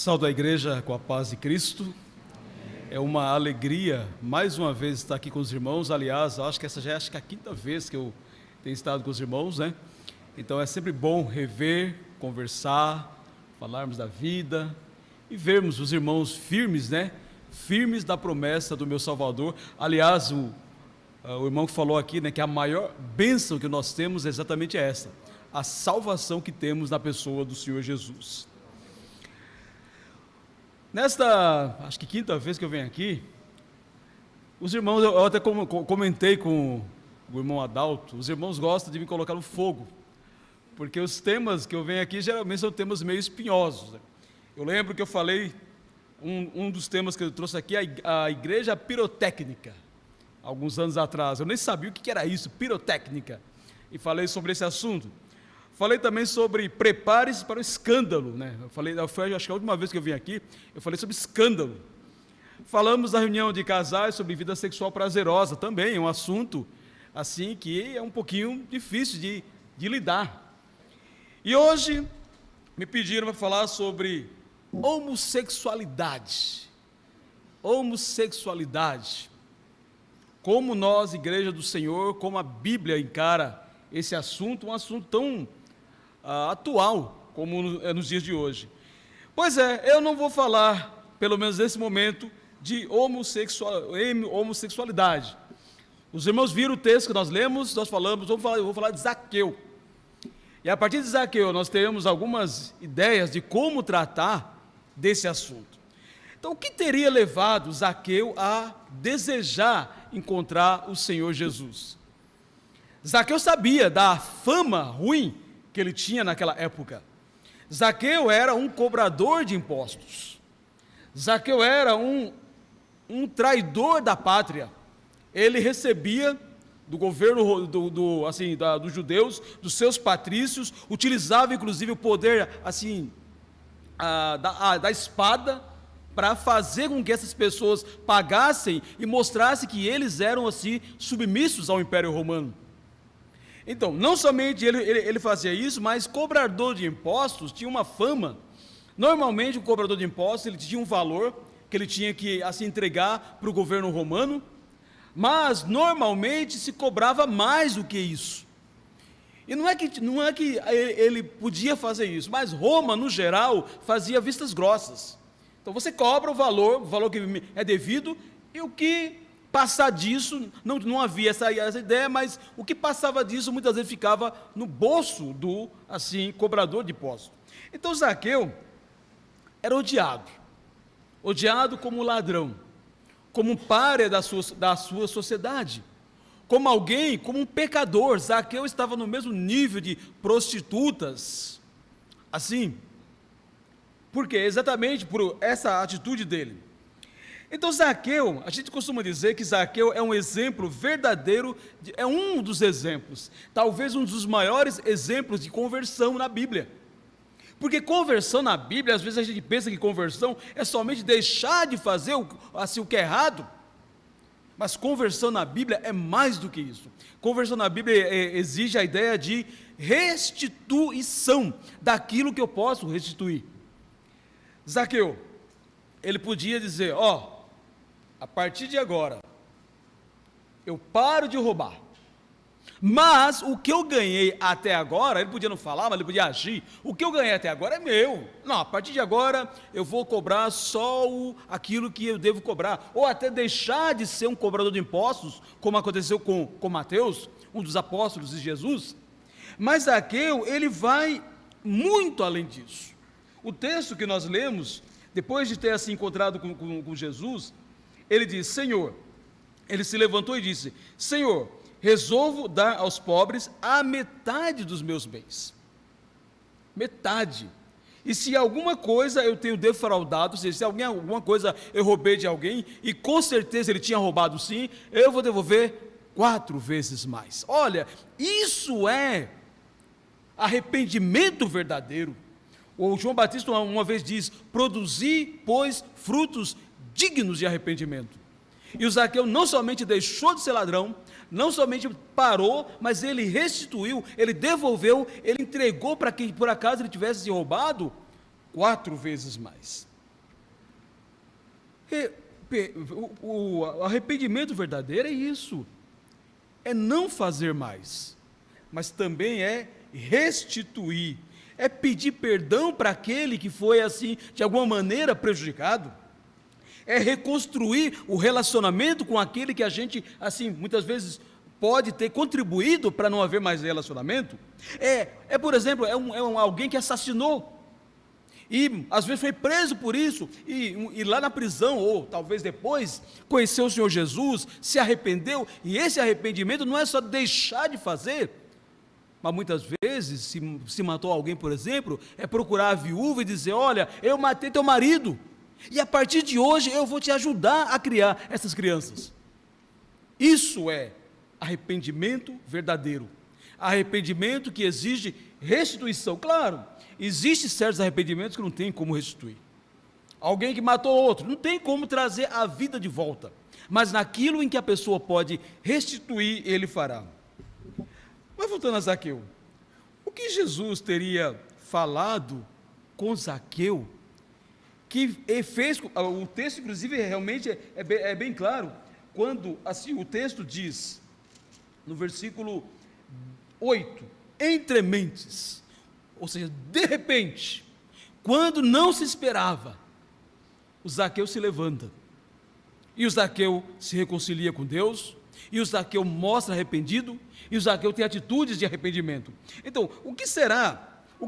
Saúdo a igreja com a paz de Cristo. É uma alegria mais uma vez estar aqui com os irmãos. Aliás, acho que essa já é a quinta vez que eu tenho estado com os irmãos, né? Então é sempre bom rever, conversar, falarmos da vida e vermos os irmãos firmes, né? Firmes da promessa do meu Salvador. Aliás, o irmão que falou aqui, né, que a maior bênção que nós temos é exatamente essa: a salvação que temos na pessoa do Senhor Jesus. Nesta, acho que quinta vez que eu venho aqui, os irmãos, eu até comentei com o irmão Adalto, os irmãos gostam de me colocar no fogo, porque os temas que eu venho aqui geralmente são temas meio espinhosos, né? Eu lembro que eu falei, um dos temas que eu trouxe aqui, a igreja pirotécnica, alguns anos atrás. Eu nem sabia o que era isso, pirotécnica, e falei sobre esse assunto. Falei também sobre prepare-se para o escândalo, né? Acho que a última vez que eu vim aqui, eu falei sobre escândalo. Falamos da reunião de casais sobre vida sexual prazerosa, também é um assunto assim que é um pouquinho difícil de lidar. E hoje me pediram para falar sobre homossexualidade. Homossexualidade. Como nós, Igreja do Senhor, como a Bíblia encara esse assunto, um assunto tão atual como nos dias de hoje. Pois é, eu não vou falar, pelo menos nesse momento, de homossexualidade. Os irmãos viram o texto que nós lemos, eu vou falar de Zaqueu. E a partir de Zaqueu nós teremos algumas ideias de como tratar desse assunto. Então, o que teria levado Zaqueu a desejar encontrar o Senhor Jesus? Zaqueu sabia da fama ruim que ele tinha naquela época. Zaqueu era um cobrador de impostos. Zaqueu era um traidor da pátria. Ele recebia do governo dos judeus, dos seus patrícios, utilizava inclusive o poder da espada para fazer com que essas pessoas pagassem e mostrassem que eles eram submissos ao Império Romano. Então, não somente ele fazia isso, mas cobrador de impostos tinha uma fama. Normalmente o cobrador de impostos ele tinha um valor que ele tinha que entregar para o governo romano, mas normalmente se cobrava mais do que isso. E não é que ele podia fazer isso, mas Roma, no geral, fazia vistas grossas. Então você cobra o valor que é devido, e o que passar disso, não havia essa ideia, mas o que passava disso muitas vezes ficava no bolso do cobrador de impostos. Então Zaqueu era odiado como ladrão, como um pária da sua sociedade, como um pecador. Zaqueu estava no mesmo nível de prostitutas, por quê? Exatamente por essa atitude dele. Então Zaqueu, a gente costuma dizer que Zaqueu é um exemplo verdadeiro, é um dos exemplos, talvez um dos maiores exemplos de conversão na Bíblia. Porque conversão na Bíblia, às vezes a gente pensa que conversão é somente deixar de fazer o que é errado, mas conversão na Bíblia é mais do que isso. Conversão na Bíblia exige a ideia de restituição daquilo que eu posso restituir. Zaqueu, ele podia dizer, a partir de agora, eu paro de roubar, mas o que eu ganhei até agora, ele podia não falar, mas ele podia agir, o que eu ganhei até agora é meu. Não, a partir de agora, eu vou cobrar só aquilo que eu devo cobrar, ou até deixar de ser um cobrador de impostos, como aconteceu com Mateus, um dos apóstolos de Jesus. Mas Zaqueu, ele vai muito além disso. O texto que nós lemos, depois de ter encontrado com Jesus, ele diz, ele se levantou e disse, Senhor, resolvo dar aos pobres a metade dos meus bens. Metade. E se alguma coisa eu tenho defraudado, se alguma coisa eu roubei de alguém, e com certeza ele tinha roubado sim, eu vou devolver 4 vezes mais. Olha, isso é arrependimento verdadeiro. O João Batista uma vez diz, produzi, pois, frutos dignos de arrependimento. E o Zaqueu não somente deixou de ser ladrão, não somente parou, mas ele restituiu, ele devolveu, ele entregou para quem por acaso ele tivesse roubado 4 vezes mais. O arrependimento verdadeiro é isso, é não fazer mais, mas também é restituir, é pedir perdão para aquele que foi assim, de alguma maneira prejudicado, é reconstruir o relacionamento com aquele que a gente, assim, muitas vezes pode ter contribuído para não haver mais relacionamento. Por exemplo, alguém que assassinou, e às vezes foi preso por isso, e lá na prisão, ou talvez depois, conheceu o Senhor Jesus, se arrependeu, e esse arrependimento não é só deixar de fazer, mas muitas vezes, se matou alguém, por exemplo, é procurar a viúva e dizer: olha, eu matei teu marido, e a partir de hoje eu vou te ajudar a criar essas crianças. Isso é arrependimento verdadeiro, arrependimento que exige restituição. Claro, existem certos arrependimentos que não tem como restituir. Alguém que matou outro, não tem como trazer a vida de volta, mas naquilo em que a pessoa pode restituir, ele fará. Mas voltando a Zaqueu, o que Jesus teria falado com Zaqueu, que fez, o texto inclusive realmente é bem claro, quando assim o texto diz, no versículo 8, entre mentes, ou seja, de repente, quando não se esperava, o Zaqueu se levanta, e o Zaqueu se reconcilia com Deus, e o Zaqueu mostra arrependido, e o Zaqueu tem atitudes de arrependimento. Então, o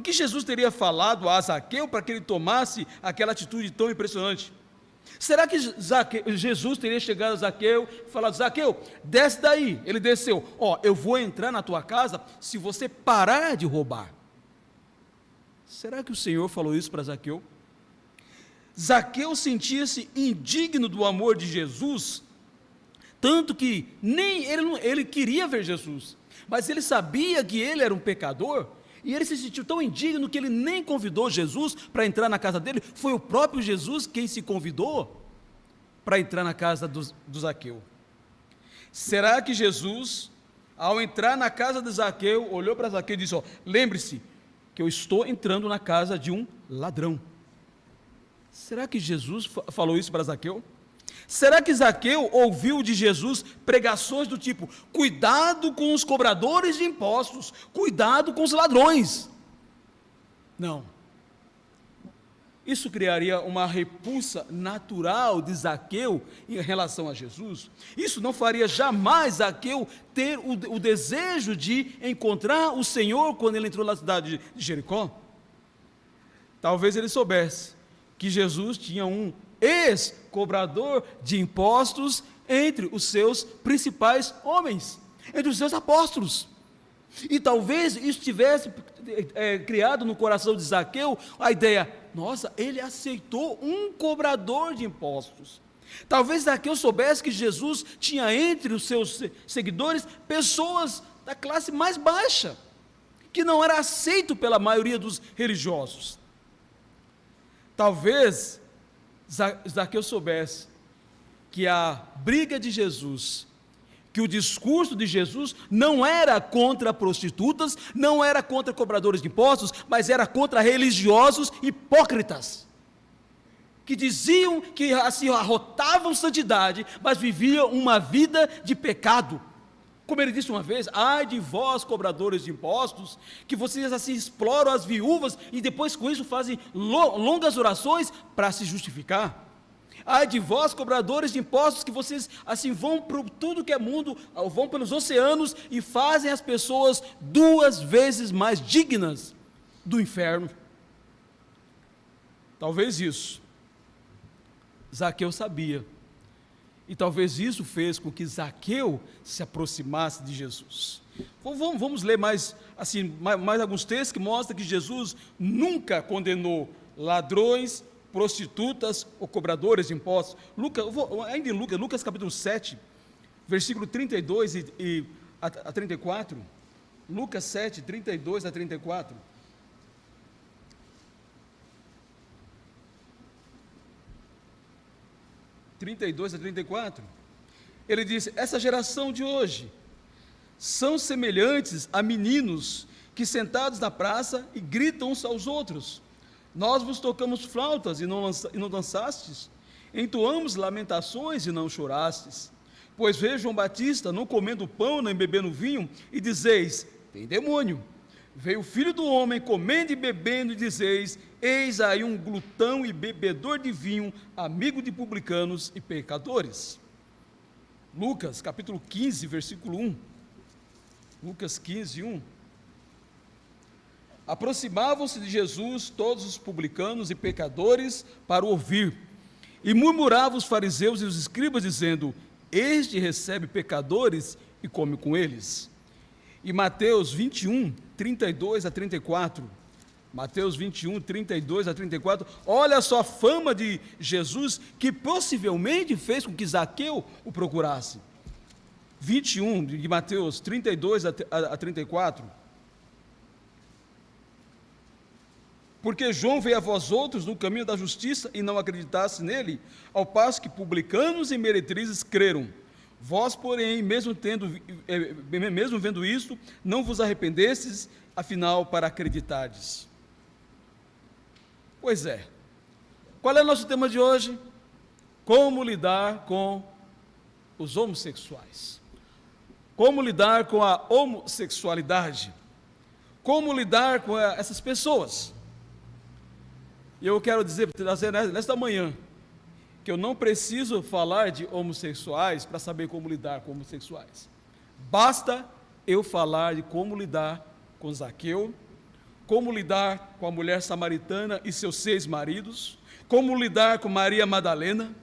que Jesus teria falado a Zaqueu para que ele tomasse aquela atitude tão impressionante? Será que Jesus teria chegado a Zaqueu e falado: Zaqueu, desce daí? Ele desceu: eu vou entrar na tua casa se você parar de roubar. Será que o Senhor falou isso para Zaqueu? Zaqueu sentia-se indigno do amor de Jesus, tanto que nem ele queria ver Jesus, mas ele sabia que ele era um pecador, e ele se sentiu tão indigno que ele nem convidou Jesus para entrar na casa dele. Foi o próprio Jesus quem se convidou para entrar na casa do Zaqueu. Será que Jesus, ao entrar na casa de Zaqueu, olhou para Zaqueu e disse: lembre-se que eu estou entrando na casa de um ladrão? Será que Jesus falou isso para Zaqueu? Será que Zaqueu ouviu de Jesus pregações do tipo: cuidado com os cobradores de impostos, cuidado com os ladrões? Não. Isso criaria uma repulsa natural de Zaqueu em relação a Jesus. Isso não faria jamais Zaqueu ter o desejo de encontrar o Senhor quando ele entrou na cidade de Jericó. Talvez ele soubesse que Jesus tinha um ex-cobrador de impostos entre os seus principais homens, entre os seus apóstolos, e talvez isso tivesse criado no coração de Zaqueu a ideia: nossa, ele aceitou um cobrador de impostos. Talvez Zaqueu soubesse que Jesus tinha entre os seus seguidores pessoas da classe mais baixa, que não era aceito pela maioria dos religiosos. Talvez Zaqueu soubesse que a briga de Jesus, que o discurso de Jesus não era contra prostitutas, não era contra cobradores de impostos, mas era contra religiosos hipócritas, que diziam que assim arrotavam santidade, mas viviam uma vida de pecado. Como ele disse uma vez: ai de vós, cobradores de impostos, que vocês assim exploram as viúvas e depois com isso fazem longas orações para se justificar. Ai de vós, cobradores de impostos, que vocês assim vão para tudo que é mundo, vão pelos oceanos e fazem as pessoas 2 vezes mais dignas do inferno. Talvez isso Zaqueu sabia, e talvez isso fez com que Zaqueu se aproximasse de Jesus. Vamos ler mais alguns textos que mostram que Jesus nunca condenou ladrões, prostitutas ou cobradores de impostos. Ainda em Lucas capítulo 7, versículo 32 a 34. Lucas 7, 32 a 34. Ele disse: essa geração de hoje são semelhantes a meninos que sentados na praça e gritam uns aos outros: nós vos tocamos flautas e não dançastes, entoamos lamentações e não chorastes. Pois vejo João Batista não comendo pão nem bebendo vinho, e dizeis, tem demônio. Veio o Filho do Homem comendo e bebendo, e dizeis, eis aí um glutão e bebedor de vinho, amigo de publicanos e pecadores. Lucas, capítulo 15, versículo 1. Lucas 15, 1. Aproximavam-se de Jesus todos os publicanos e pecadores para o ouvir, e murmuravam os fariseus e os escribas, dizendo, este recebe pecadores e come com eles. E Mateus 21, 32 a 34, Mateus 21, 32 a 34, olha só a fama de Jesus, que possivelmente fez com que Zaqueu o procurasse. 21 de Mateus 32 a 34, porque João veio a vós outros no caminho da justiça e não acreditasse nele, ao passo que publicanos e meretrizes creram. Vós, porém, mesmo vendo isto, não vos arrependestes, afinal, para acreditardes. Pois é. Qual é o nosso tema de hoje? Como lidar com os homossexuais. Como lidar com a homossexualidade. Como lidar com essas pessoas. E eu quero dizer nesta manhã que eu não preciso falar de homossexuais para saber como lidar com homossexuais. Basta eu falar de como lidar com Zaqueu, como lidar com a mulher samaritana e seus 6 maridos, como lidar com Maria Madalena,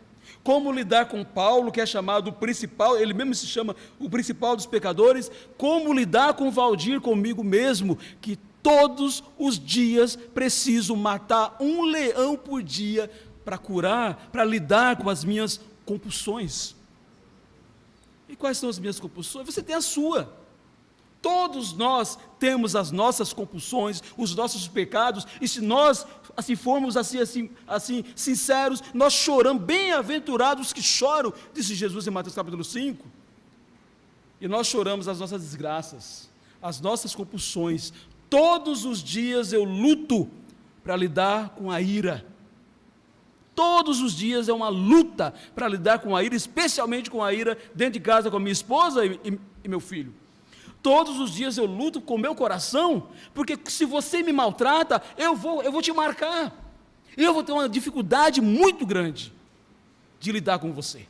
como lidar com Paulo, que é chamado o principal, ele mesmo se chama o principal dos pecadores, como lidar com Valdir, comigo mesmo, que todos os dias preciso matar um leão por dia para curar, para lidar com as minhas compulsões. E quais são as minhas compulsões? Você tem a sua. Todos nós temos as nossas compulsões, os nossos pecados, e se nós assim formos assim sinceros, nós choramos, bem-aventurados os que choram, disse Jesus em Mateus capítulo 5. E nós choramos as nossas desgraças, as nossas compulsões. Todos os dias eu luto para lidar com a ira. Todos os dias é uma luta para lidar com a ira, especialmente com a ira dentro de casa com a minha esposa e meu filho. Todos os dias eu luto com o meu coração, porque se você me maltrata, eu vou te marcar. Eu vou ter uma dificuldade muito grande de lidar com você,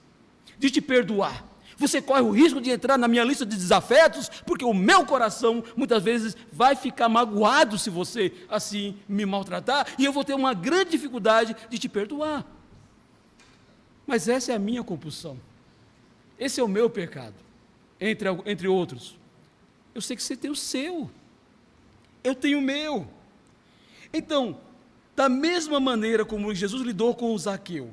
de te perdoar. Você corre o risco de entrar na minha lista de desafetos, porque o meu coração muitas vezes vai ficar magoado se você assim me maltratar, e eu vou ter uma grande dificuldade de te perdoar. Mas essa é a minha compulsão. Esse é o meu pecado, entre outros. Eu sei que você tem o seu, eu tenho o meu. Então, da mesma maneira como Jesus lidou com o Zaqueu,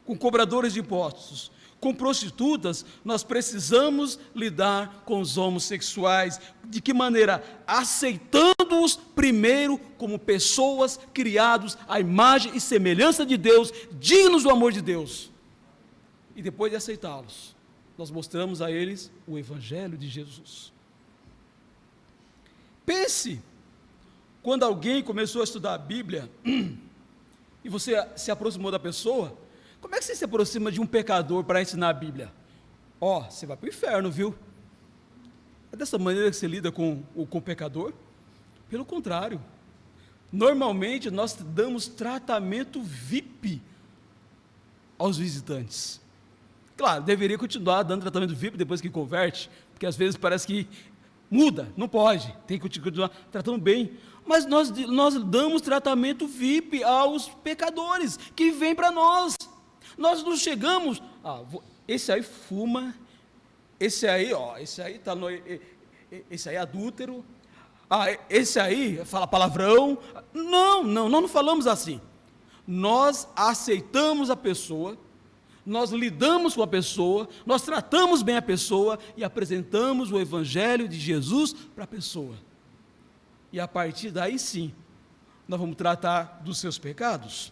com cobradores de impostos, com prostitutas, nós precisamos lidar com os homossexuais. De que maneira? Aceitando-os primeiro como pessoas criados à imagem e semelhança de Deus, dignos do amor de Deus. E depois de aceitá-los, nós mostramos a eles o Evangelho de Jesus. Pense, quando alguém começou a estudar a Bíblia, e você se aproximou da pessoa, como é que você se aproxima de um pecador para ensinar a Bíblia? Você vai para o inferno, viu? É dessa maneira que você lida com o pecador? Pelo contrário, normalmente nós damos tratamento VIP aos visitantes. Claro, deveria continuar dando tratamento VIP depois que converte, porque às vezes parece que muda, não pode, tem que continuar tratando bem. Mas nós damos tratamento VIP aos pecadores que vêm para nós. Nós não chegamos, esse aí fuma, esse aí tá esse aí é adúltero, esse aí fala palavrão. Não, nós não falamos assim. Nós aceitamos a pessoa, nós lidamos com a pessoa, nós tratamos bem a pessoa e apresentamos o Evangelho de Jesus para a pessoa. E a partir daí sim, nós vamos tratar dos seus pecados.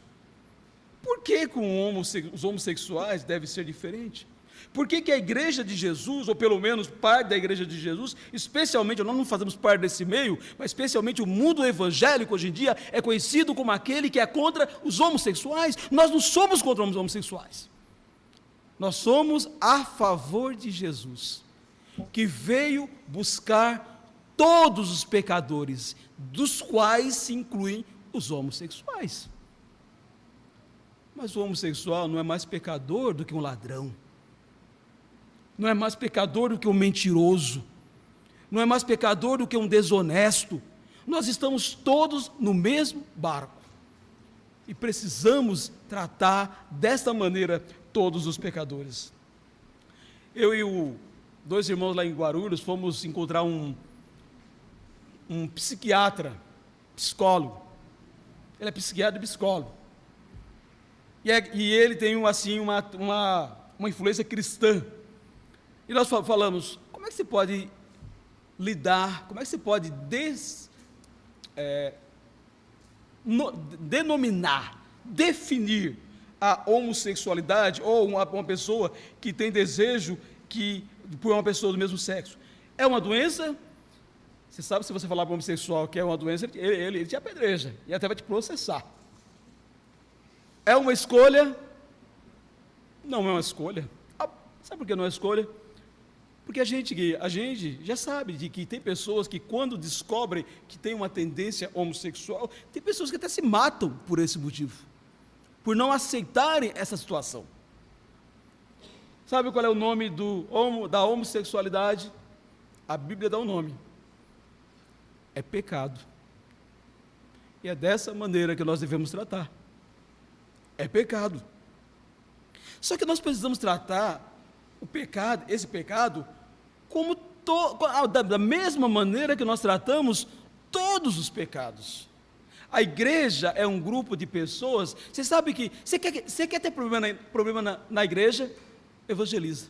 Por que com os homossexuais deve ser diferente? Por que que a igreja de Jesus, ou pelo menos parte da igreja de Jesus, especialmente, nós não fazemos parte desse meio, mas especialmente o mundo evangélico hoje em dia, é conhecido como aquele que é contra os homossexuais? Nós não somos contra os homossexuais. Nós somos a favor de Jesus, que veio buscar todos os pecadores, dos quais se incluem os homossexuais. Mas o homossexual não é mais pecador do que um ladrão, não é mais pecador do que um mentiroso, não é mais pecador do que um desonesto. Nós estamos todos no mesmo barco e precisamos tratar desta maneira todos os pecadores. Eu e dois irmãos lá em Guarulhos fomos encontrar um psiquiatra, psicólogo. Ele é psiquiatra e psicólogo. E ele tem assim uma influência cristã. E nós falamos, como é que você pode lidar, como é que você pode denominar, definir a homossexualidade ou uma pessoa que tem desejo por uma pessoa do mesmo sexo? É uma doença? Você sabe, se você falar para um homossexual que é uma doença, ele te apedreja e até vai te processar. É uma escolha? Não é uma escolha. Sabe por que não é escolha? Porque a gente já sabe de que tem pessoas que, quando descobrem que tem uma tendência homossexual, tem pessoas que até se matam por esse motivo, por não aceitarem essa situação. Sabe qual é o nome da homossexualidade? A Bíblia dá um nome. É pecado. E é dessa maneira que nós devemos tratar. É pecado. Só que nós precisamos tratar esse pecado, como da mesma maneira que nós tratamos todos os pecados. A igreja é um grupo de pessoas. Você sabe que você quer ter problema na igreja? Evangeliza.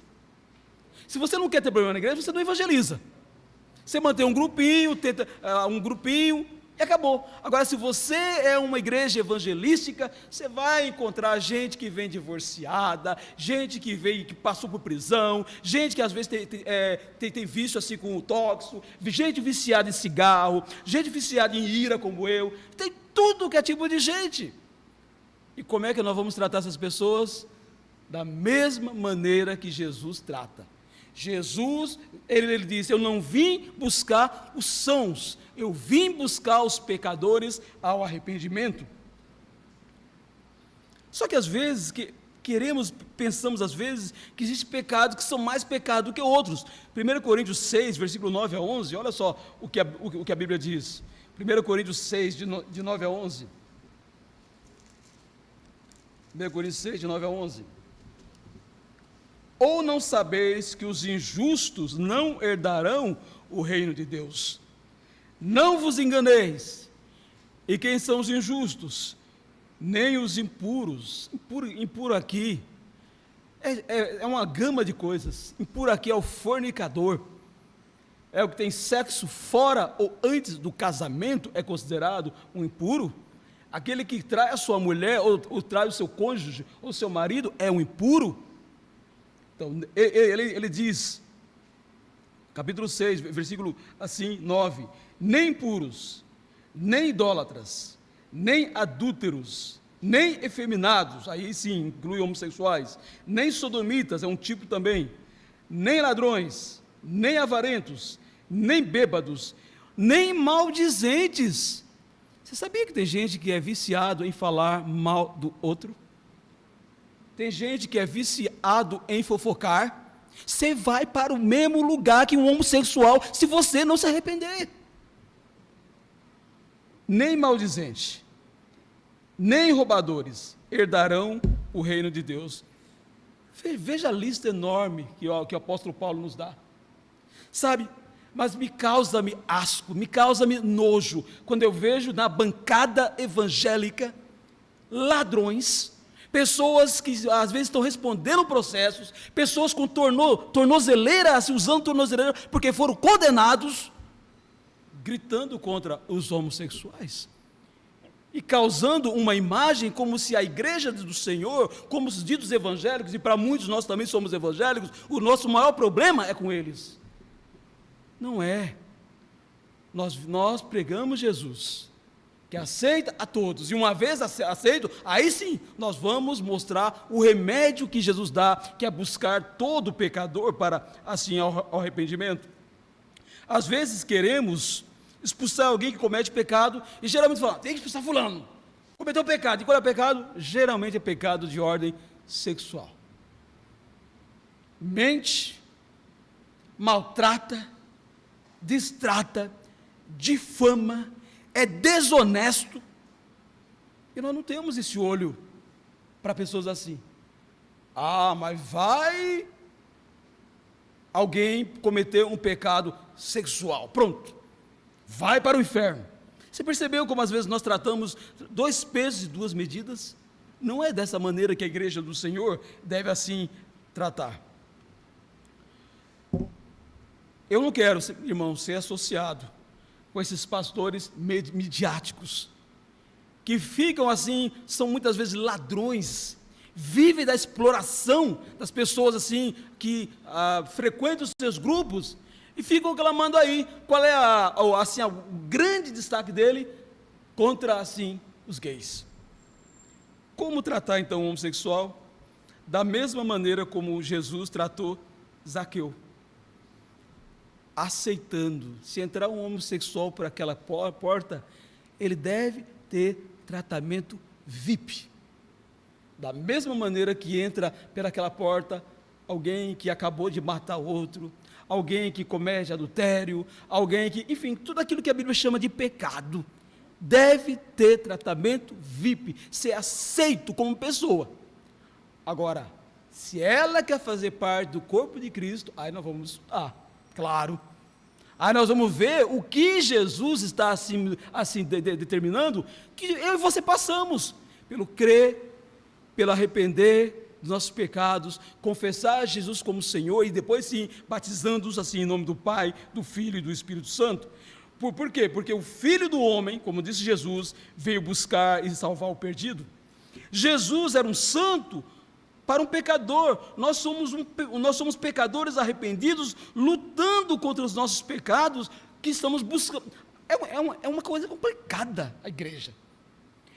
Se você não quer ter problema na igreja, você não evangeliza. Você mantém um grupinho, tenta um grupinho e acabou. Agora, se você é uma igreja evangelística, você vai encontrar gente que vem divorciada, gente que passou por prisão, gente que às vezes tem vício assim com o tóxico, gente viciada em cigarro, gente viciada em ira como eu, tem tudo que é tipo de gente. E como é que nós vamos tratar essas pessoas? Da mesma maneira que Jesus trata. Jesus, ele disse, eu não vim buscar os sãos, eu vim buscar os pecadores ao arrependimento. Só que às vezes, pensamos às vezes, que existem pecados que são mais pecados do que outros. 1 Coríntios 6, versículo 9 a 11, olha só o que a Bíblia diz. 1 Coríntios 6, de 9 a 11. 1 Coríntios 6, de 9 a 11. Ou não sabeis que os injustos não herdarão o reino de Deus? Não vos enganeis. E quem são os injustos? Nem os impuros. Impuro aqui é uma gama de coisas. Impuro aqui é o fornicador. É o que tem sexo fora ou antes do casamento, é considerado um impuro. Aquele que trai a sua mulher, ou trai o seu cônjuge, ou seu marido, é um impuro. Então, ele diz, capítulo 6, versículo 9, nem impuros, nem idólatras, nem adúlteros, nem efeminados, aí sim, inclui homossexuais, nem sodomitas, é um tipo também, nem ladrões, nem avarentos, nem bêbados, nem maldizentes. Você sabia que tem gente que é viciado em falar mal do outro? Tem gente que é viciado em fofocar. Você vai para o mesmo lugar que um homossexual se você não se arrepender. Nem maldizente, nem roubadores herdarão o reino de Deus. Veja a lista enorme que o apóstolo Paulo nos dá. Sabe, mas me causa-me asco, me causa-me nojo, quando eu vejo na bancada evangélica ladrões, pessoas que às vezes estão respondendo processos, pessoas com tornozeleira, usando tornozeleira, porque foram condenados, gritando contra os homossexuais. e causando uma imagem como se a igreja do Senhor, como os ditos evangélicos, e para muitos nós também somos evangélicos, o nosso maior problema é com eles. Não é. Nós pregamos Jesus, que aceita a todos, e uma vez aceito, aí sim, nós vamos mostrar o remédio que Jesus dá, que é buscar todo pecador para, assim, ao arrependimento. Às vezes queremos expulsar alguém que comete pecado, e geralmente falamos, tem que expulsar fulano, cometeu pecado. E qual é o pecado? Geralmente é pecado de ordem sexual. Mente, maltrata, distrata, difama, é desonesto, e nós não temos esse olho para pessoas assim. Mas vai alguém cometer um pecado sexual, pronto, vai para o inferno. Você percebeu como às vezes nós tratamos dois pesos e duas medidas? Não é dessa maneira que a igreja do Senhor deve assim tratar. Eu não quero, irmão, ser associado com esses pastores midiáticos, que ficam assim, são muitas vezes ladrões, vivem da exploração das pessoas assim, que frequentam os seus grupos, e ficam clamando aí, qual é o grande destaque dele contra, assim, os gays. Como tratar então o homossexual? Da mesma maneira como Jesus tratou Zaqueu, aceitando. Se entrar um homossexual por aquela porta, ele deve ter tratamento VIP. Da mesma maneira que entra pelaquela porta alguém que acabou de matar outro, alguém que comete adultério, alguém que, enfim, tudo aquilo que a Bíblia chama de pecado, deve ter tratamento VIP, ser aceito como pessoa. Agora, se ela quer fazer parte do corpo de Cristo, aí nós vamos estudar. Claro. Aí nós vamos ver o que Jesus está assim determinando, que eu e você passamos, pelo crer, pelo arrepender dos nossos pecados, confessar Jesus como Senhor, e depois sim, batizando-os assim em nome do Pai, do Filho e do Espírito Santo. Por quê? Porque o Filho do homem, como disse Jesus, veio buscar e salvar o perdido. Jesus era um santo para um pecador. Nós somos pecadores arrependidos, lutando contra os nossos pecados, que estamos buscando. É uma coisa complicada a igreja,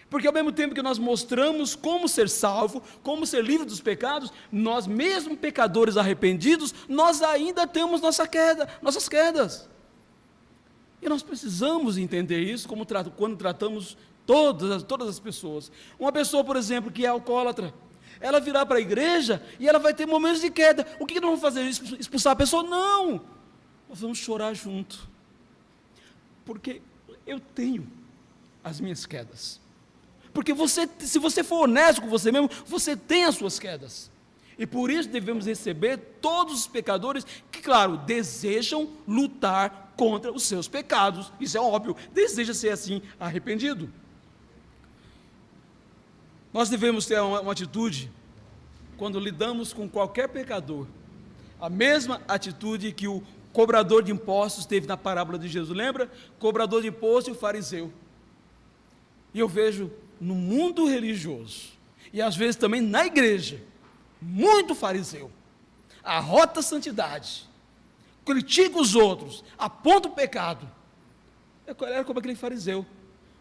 porque ao mesmo tempo que nós mostramos como ser salvo, como ser livre dos pecados, nós mesmo pecadores arrependidos, nós ainda temos nossas quedas, e nós precisamos entender isso quando tratamos todas as pessoas. Uma pessoa, por exemplo, que é alcoólatra, ela virá para a igreja e ela vai ter momentos de queda. O que nós vamos fazer? Expulsar a pessoa? Não! Nós vamos chorar junto, porque eu tenho as minhas quedas. Porque se você for honesto com você mesmo, você tem as suas quedas. E por isso devemos receber todos os pecadores que, claro, desejam lutar contra os seus pecados. Isso é óbvio, deseja ser assim arrependido. Nós devemos ter uma atitude, quando lidamos com qualquer pecador, a mesma atitude que o cobrador de impostos teve na parábola de Jesus. Lembra? Cobrador de impostos e o fariseu. E eu vejo no mundo religioso, e às vezes também na igreja, muito fariseu, arrota a santidade, critica os outros, aponta o pecado. Era como aquele fariseu: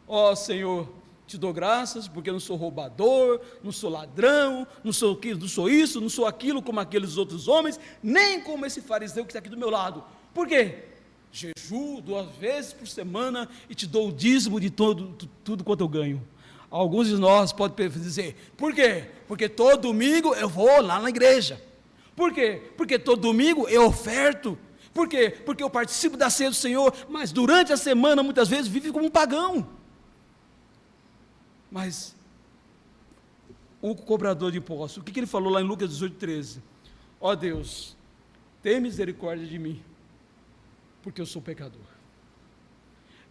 ó Senhor, te dou graças, porque eu não sou roubador, não sou ladrão, não sou isso, não sou aquilo como aqueles outros homens, nem como esse fariseu que está aqui do meu lado. Por quê? Jejuo 2 vezes por semana e te dou o dízimo de tudo quanto eu ganho. Alguns de nós podem dizer, por quê? Porque todo domingo eu vou lá na igreja. Por quê? Porque todo domingo eu oferto. Por quê? Porque eu participo da ceia do Senhor, mas durante a semana muitas vezes vive como um pagão. Mas o cobrador de impostos, o que ele falou lá em Lucas 18:13? Ó Deus, tem misericórdia de mim, porque eu sou pecador.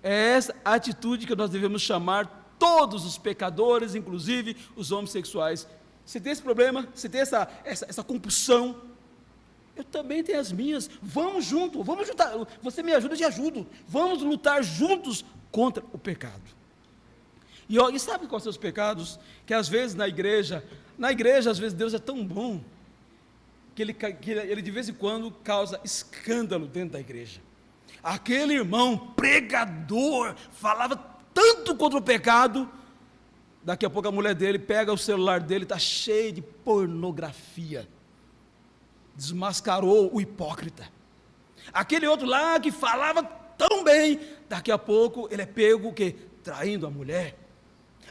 É essa a atitude que nós devemos chamar todos os pecadores, inclusive os homossexuais. Você tem esse problema? Você tem essa compulsão? Eu também tenho as minhas. Vamos junto, vamos juntar. Você me ajuda, eu te ajudo. Vamos lutar juntos contra o pecado. E sabe quais são os pecados? Que às vezes na igreja, às vezes Deus é tão bom, que ele de vez em quando causa escândalo dentro da igreja. Aquele irmão pregador, falava tanto contra o pecado, daqui a pouco a mulher dele pega o celular dele, está cheio de pornografia, desmascarou o hipócrita. Aquele outro lá que falava tão bem, daqui a pouco ele é pego o quê? Traindo a mulher.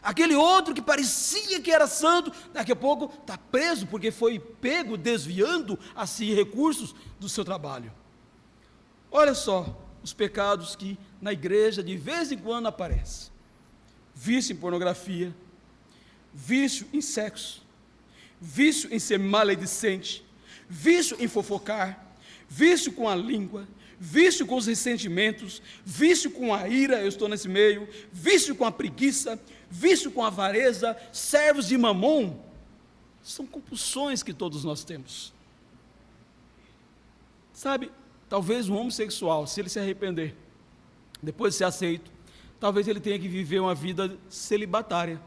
Aquele outro que parecia que era santo, daqui a pouco está preso, porque foi pego desviando assim recursos do seu trabalho. Olha só os pecados que na igreja de vez em quando aparecem: vício em pornografia, vício em sexo, vício em ser maledicente, vício em fofocar, vício com a língua, vício com os ressentimentos, vício com a ira, eu estou nesse meio, vício com a preguiça, vício com a avareza, servos de mamon. São compulsões que todos nós temos. Sabe, talvez um homossexual, se ele se arrepender, depois de ser aceito, talvez ele tenha que viver uma vida celibatária.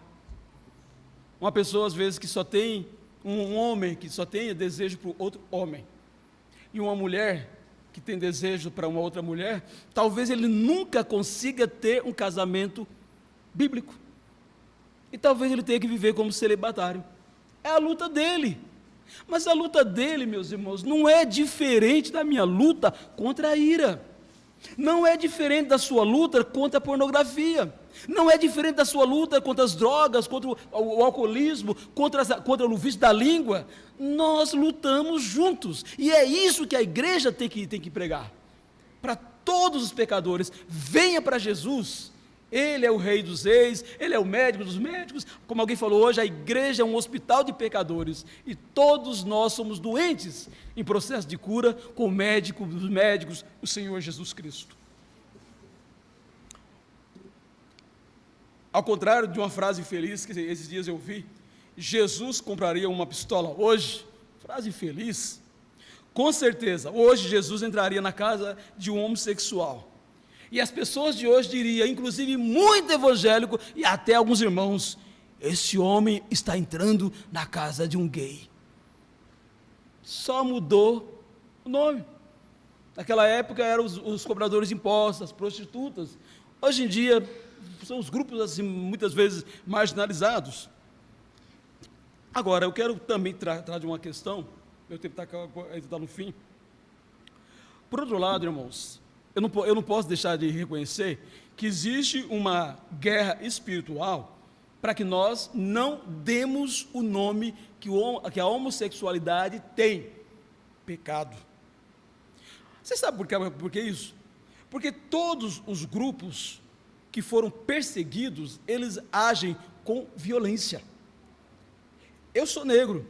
Uma pessoa, às vezes, que só tem um homem, que só tem desejo para outro homem, e uma mulher que tem desejo para uma outra mulher, talvez ele nunca consiga ter um casamento bíblico, e talvez ele tenha que viver como celibatário. É a luta dele, mas a luta dele, meus irmãos, não é diferente da minha luta contra a ira, não é diferente da sua luta contra a pornografia, não é diferente da sua luta contra as drogas, contra o alcoolismo, contra o vício da língua. Nós lutamos juntos, e é isso que a igreja tem que pregar para todos os pecadores. Venha para Jesus, Ele é o Rei dos Reis, Ele é o médico dos médicos. Como alguém falou hoje, a igreja é um hospital de pecadores, e todos nós somos doentes em processo de cura com o médico dos médicos, o Senhor Jesus Cristo. Ao contrário de uma frase feliz que esses dias eu vi: Jesus compraria uma pistola hoje? Frase feliz. Com certeza, hoje Jesus entraria na casa de um homossexual, e as pessoas de hoje diriam, inclusive muito evangélico, e até alguns irmãos: esse homem está entrando na casa de um gay. Só mudou o nome. Naquela época eram os cobradores de impostos, as prostitutas. Hoje em dia são os grupos assim, muitas vezes marginalizados. Agora, eu quero também tratar de uma questão, meu tempo está no fim. Por outro lado, irmãos, eu não posso deixar de reconhecer que existe uma guerra espiritual para que nós não demos o nome que a homossexualidade tem: pecado. Você sabe por que isso? Porque todos os grupos que foram perseguidos, eles agem com violência. Eu sou negro,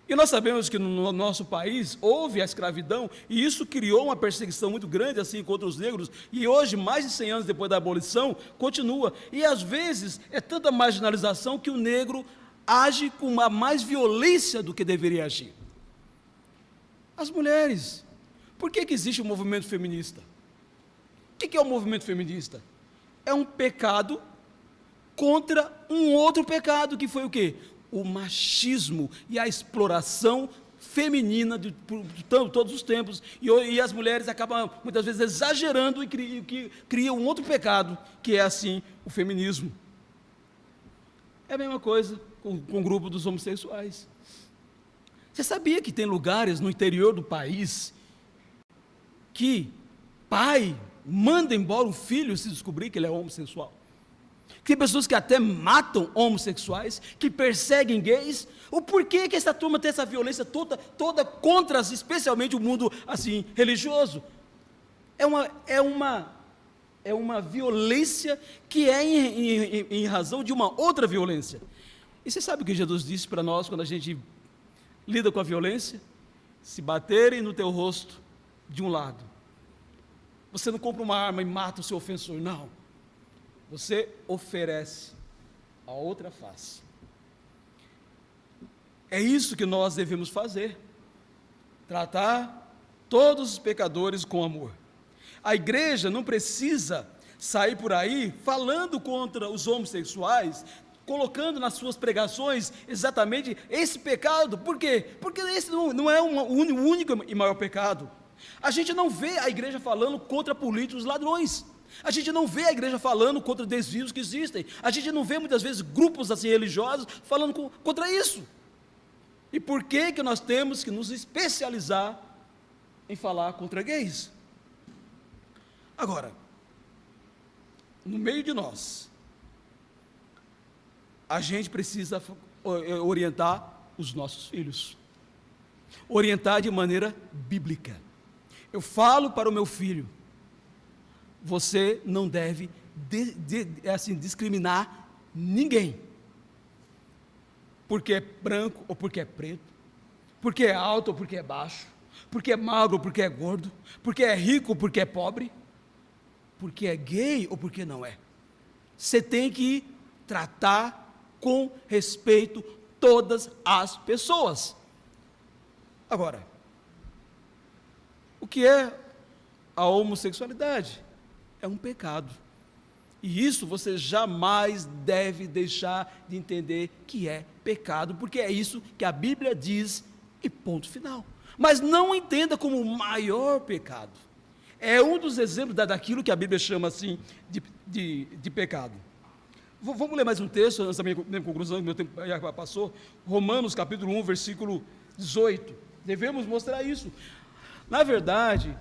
e nós sabemos que no nosso país houve a escravidão, e isso criou uma perseguição muito grande assim contra os negros, e hoje, mais de 100 anos depois da abolição, continua, e às vezes é tanta marginalização que o negro age com mais violência do que deveria agir. As mulheres, por que existe o movimento feminista? O que é o movimento feminista? É um pecado contra um outro pecado, que foi o quê? O machismo e a exploração feminina de todos os tempos, e as mulheres acabam muitas vezes exagerando e criam um outro pecado, que é assim o feminismo. É a mesma coisa com o grupo dos homossexuais. Você sabia que tem lugares no interior do país que pai manda embora o filho se descobrir que ele é homossexual? Tem pessoas que até matam homossexuais, que perseguem gays. O porquê que essa turma tem essa violência toda contra, especialmente o mundo assim religioso? É uma violência que é em razão de uma outra violência. E você sabe o que Jesus disse para nós quando a gente lida com a violência? Se baterem no teu rosto de um lado, você não compra uma arma e mata o seu ofensor, não. Você oferece a outra face. É isso que nós devemos fazer: tratar todos os pecadores com amor. A igreja não precisa sair por aí falando contra os homossexuais, colocando nas suas pregações exatamente esse pecado. Por quê? Porque esse não é o único e maior pecado. A gente não vê a igreja falando contra políticos ladrões. A gente não vê a igreja falando contra desvios que existem. A gente não vê muitas vezes grupos assim religiosos falando contra isso. E por que que nós temos que nos especializar em falar contra gays? Agora, no meio de nós, a gente precisa orientar os nossos filhos, orientar de maneira bíblica. Eu falo para o meu filho: você não deve discriminar ninguém, porque é branco ou porque é preto, porque é alto ou porque é baixo, porque é magro ou porque é gordo, porque é rico ou porque é pobre, porque é gay ou porque não é. Você tem que tratar com respeito todas as pessoas. Agora, o que é a homossexualidade? É um pecado. E isso você jamais deve deixar de entender que é pecado, porque é isso que a Bíblia diz e ponto final. Mas não entenda como o maior pecado. É um dos exemplos daquilo que a Bíblia chama assim de pecado. Vamos ler mais um texto, antes da minha conclusão, que meu tempo já passou. Romanos capítulo 1, versículo 18. Devemos mostrar isso. Na verdade,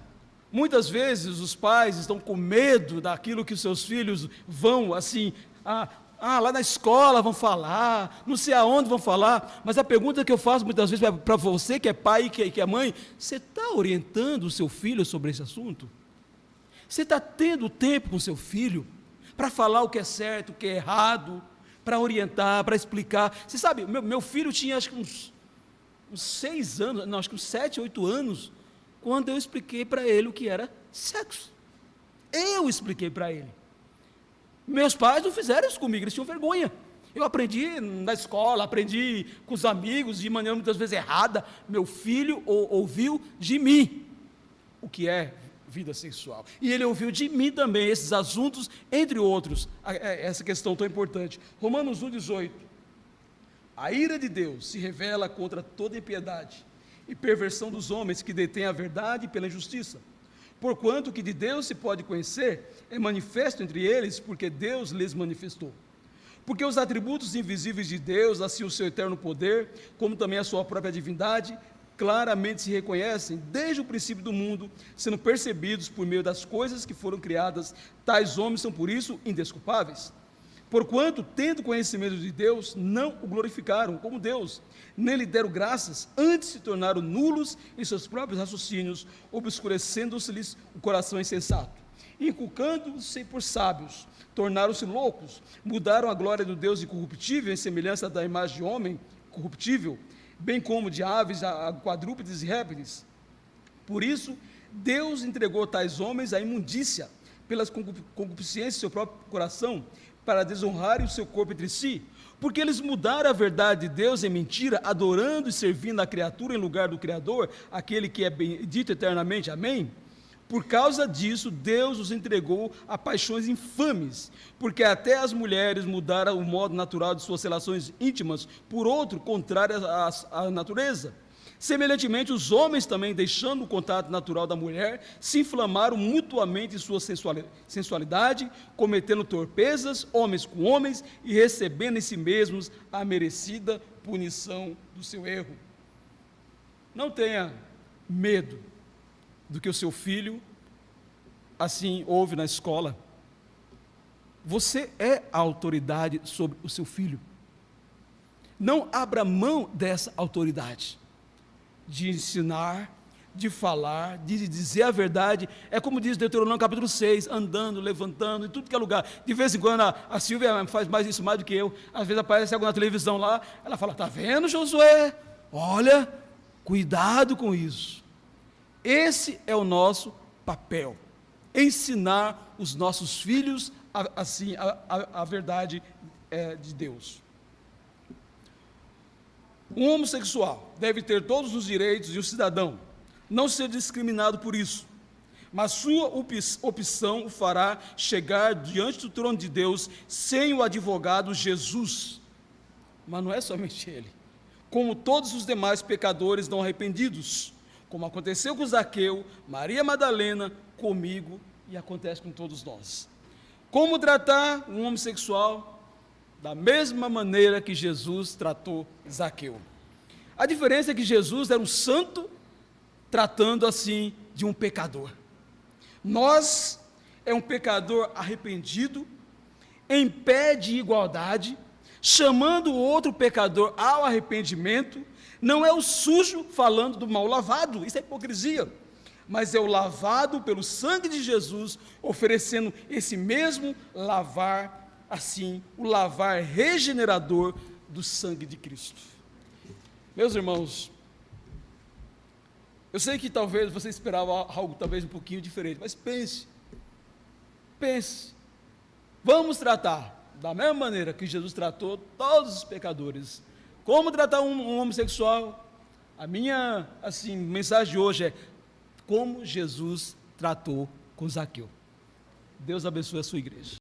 muitas vezes os pais estão com medo daquilo que os seus filhos vão, assim, lá na escola vão falar, não sei aonde vão falar, mas a pergunta que eu faço muitas vezes para você, que é pai e que é mãe: você está orientando o seu filho sobre esse assunto? Você está tendo tempo com o seu filho para falar o que é certo, o que é errado, para orientar, para explicar? Você sabe, meu filho tinha acho que uns 6 anos, não, acho que uns 7, 8 anos, quando eu expliquei para ele o que era sexo. Eu expliquei para ele. Meus pais não fizeram isso comigo, eles tinham vergonha. Eu aprendi na escola, aprendi com os amigos, de maneira muitas vezes errada. Meu filho ouviu de mim o que é vida sexual. E ele ouviu de mim também esses assuntos, entre outros, essa questão tão importante. Romanos 1,18. A ira de Deus se revela contra toda impiedade e perversão dos homens que detêm a verdade pela injustiça. Porquanto o que de Deus se pode conhecer é manifesto entre eles, porque Deus lhes manifestou. Porque os atributos invisíveis de Deus, assim o seu eterno poder, como também a sua própria divindade, claramente se reconhecem desde o princípio do mundo, sendo percebidos por meio das coisas que foram criadas. Tais homens são por isso indesculpáveis. Porquanto, tendo conhecimento de Deus, não o glorificaram como Deus, nem lhe deram graças, antes se tornaram nulos em seus próprios raciocínios, obscurecendo-se-lhes o coração insensato. Inculcando-se por sábios, tornaram-se loucos, mudaram a glória do Deus incorruptível em semelhança da imagem de homem corruptível, bem como de aves, a quadrúpedes e répteis. Por isso, Deus entregou tais homens à imundícia, pelas concupiscências do seu próprio coração, para desonrarem o seu corpo entre si, porque eles mudaram a verdade de Deus em mentira, adorando e servindo a criatura em lugar do Criador, aquele que é bendito eternamente. Amém? Por causa disso, Deus os entregou a paixões infames, porque até as mulheres mudaram o modo natural de suas relações íntimas por outro, contrário à natureza. Semelhantemente, os homens também, deixando o contato natural da mulher, se inflamaram mutuamente em sua sensualidade, cometendo torpezas, homens com homens, e recebendo em si mesmos a merecida punição do seu erro. Não tenha medo do que o seu filho, assim, ouve na escola. Você é a autoridade sobre o seu filho. Não abra mão dessa autoridade, de ensinar, de falar, de dizer a verdade. É como diz Deuteronômio capítulo 6, andando, levantando, em tudo que é lugar. De vez em quando a Silvia faz mais isso mais do que eu. Às vezes aparece algo na televisão lá, ela fala: está vendo, Josué? Olha, cuidado com isso. Esse é o nosso papel, ensinar os nossos filhos a verdade de Deus. Um homossexual deve ter todos os direitos de um cidadão, não ser discriminado por isso, mas sua opção o fará chegar diante do trono de Deus sem o advogado Jesus. Mas não é somente ele. Como todos os demais pecadores não arrependidos, como aconteceu com Zaqueu, Maria Madalena, comigo e acontece com todos nós. Como tratar um homossexual? Da mesma maneira que Jesus tratou Zaqueu. A diferença é que Jesus era um santo tratando assim de um pecador. Nós é um pecador arrependido, em pé de igualdade, chamando o outro pecador ao arrependimento. Não é o sujo falando do mal lavado, isso é hipocrisia, mas é o lavado pelo sangue de Jesus, oferecendo esse mesmo lavar, assim, o lavar regenerador do sangue de Cristo. Meus irmãos, eu sei que talvez você esperava algo talvez um pouquinho diferente, mas pense, vamos tratar da mesma maneira que Jesus tratou todos os pecadores. Como tratar um homossexual? A minha mensagem de hoje é como Jesus tratou com Zaqueu. Deus abençoe a sua igreja.